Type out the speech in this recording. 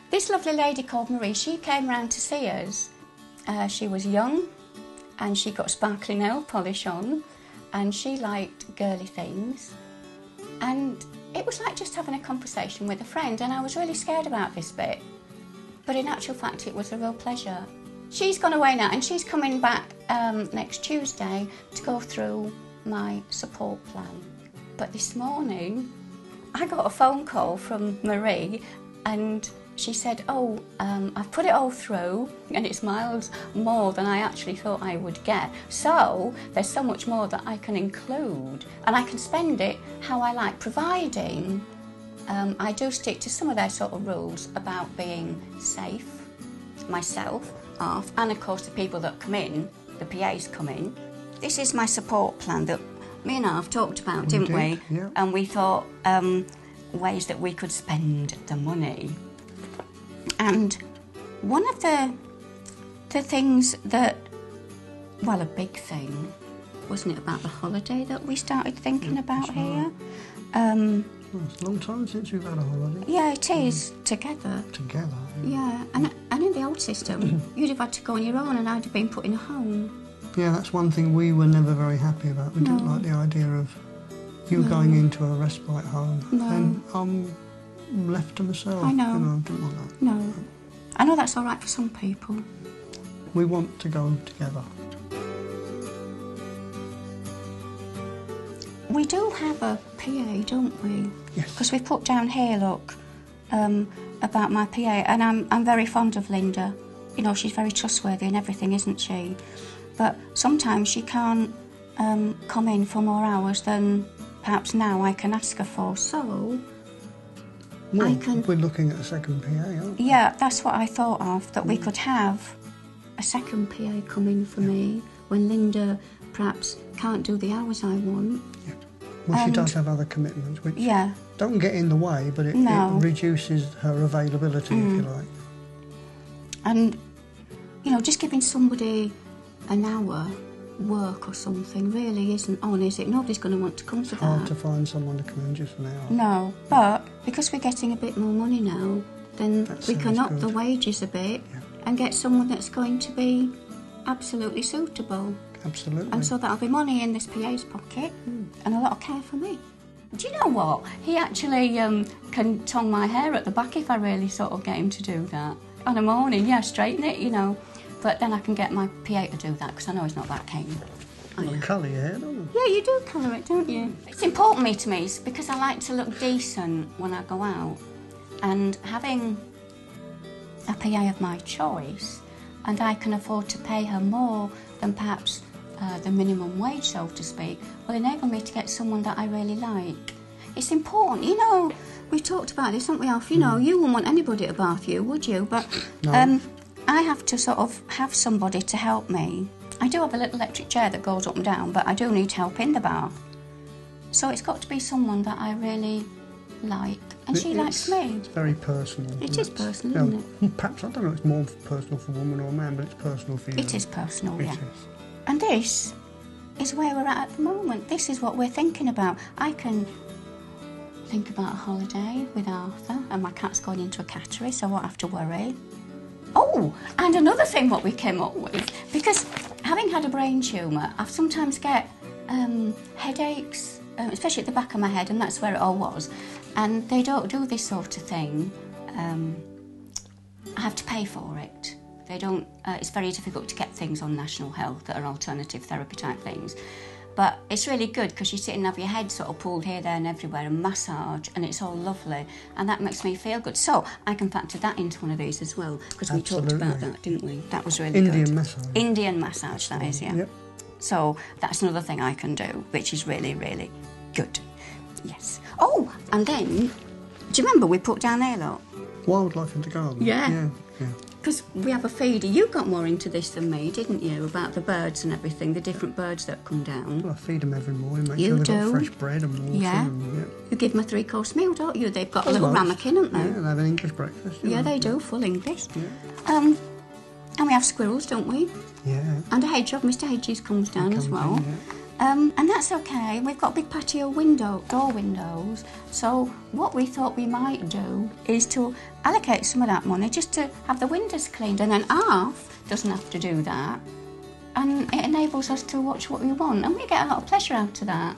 This lovely lady called Marie, she came round to see us. She was young and she got sparkly nail polish on and she liked girly things. And it was like just having a conversation with a friend, and I was really scared about this bit. But in actual fact, it was a real pleasure. She's gone away now and she's coming back next Tuesday to go through my support plan. But this morning, I got a phone call from Marie and she said, oh, I've put it all through and it's miles more than I actually thought I would get. So there's so much more that I can include and I can spend it how I like, providing I do stick to some of their sort of rules about being safe, myself, off, and of course the people that come in, the PAs come in. This is my support plan that me and Arv talked about, didn't we? Yeah. And we thought ways that we could spend the money. And one of the things that, well, a big thing, wasn't it about the holiday that we started thinking about here? Well, it's a long time since we've had a holiday. Yeah, it is, together. Together? Yeah, and in the old system, you'd have had to go on your own and I'd have been put in a home. Yeah, that's one thing we were never very happy about. We didn't like the idea of you going into a respite home and I'm left to myself. I know. You know, I didn't want that. No. I know that's all right for some people. We want to go together. We do have a PA, don't we? Yes. Because we put down here, look, about my PA, and I'm very fond of Linda. You know, she's very trustworthy and everything, isn't she? But sometimes she can't come in for more hours than perhaps now I can ask her for. So Well, I can. we're looking at a second PA, aren't we? Yeah, that's what I thought of, that we could have a second PA come in for me when Linda perhaps can't do the hours I want. Yeah. Well, she does have other commitments, which don't get in the way, but it reduces her availability, if you like. And, you know, just giving somebody an hour work or something really isn't on, is it? Nobody's going to want to come to that. It's hard to find someone to come in just an hour. No, but because we're getting a bit more money now, then we can up the wages a bit and get someone that's going to be absolutely suitable. Absolutely. And so that'll be money in this PA's pocket and a lot of care for me. Do you know what? He actually can tongue my hair at the back if I really sort of get him to do that. On a morning, straighten it, you know. But then I can get my PA to do that because I know he's not that keen. You colour your hair, don't you? Yeah, you do colour it, don't you? It's important to me because I like to look decent when I go out. And having a PA of my choice, and I can afford to pay her more than perhaps the minimum wage, so to speak, will enable me to get someone that I really like. It's important, you know, we've talked about this, haven't we, Alf? You know, you wouldn't want anybody to bath you, would you? But I have to sort of have somebody to help me. I do have a little electric chair that goes up and down, but I do need help in the bath. So it's got to be someone that I really like, and she likes me. It's very personal. It is personal, isn't it? Perhaps, I don't know, it's more personal for a woman or a man, but it's personal for you. It is personal, It yeah. is. And this is where we're at the moment. This is what we're thinking about. I can think about a holiday with Arthur, and my cat's going into a cattery, so I won't have to worry. Oh, and another thing what we came up with, because having had a brain tumour, I sometimes get headaches, especially at the back of my head, and that's where it all was. And they don't do this sort of thing. I have to pay for it. They don't. It's very difficult to get things on National Health that are alternative therapy type things. But it's really good because you sit and have your head sort of pulled here, there and everywhere and massage, and it's all lovely, and that makes me feel good. So I can factor that into one of these as well, because we talked about that, didn't we? That was really good. Indian massage. Indian massage, that is, yeah. Yep. So that's another thing I can do, which is really, really good. Yes. Oh, and then, do you remember we put down there, look? Wildlife in the garden. Yeah. Yeah. Because we have a feeder. You got more into this than me, didn't you? About the birds and everything, the different birds that come down. Well, I feed them every morning, make You sure they've do. got fresh bread and water. Yeah. And, You give them a 3-course meal, don't you? They've got a little ramekin, haven't they? Yeah, they have an English breakfast. Yeah, they do, full English. Yeah. And we have squirrels, don't we? Yeah. And a hedgehog. Mr. Hedges comes down as well. And that's okay. We've got big patio door windows. So what we thought we might do is to allocate some of that money just to have the windows cleaned, and then Arth doesn't have to do that. And it enables us to watch what we want, and we get a lot of pleasure out of that.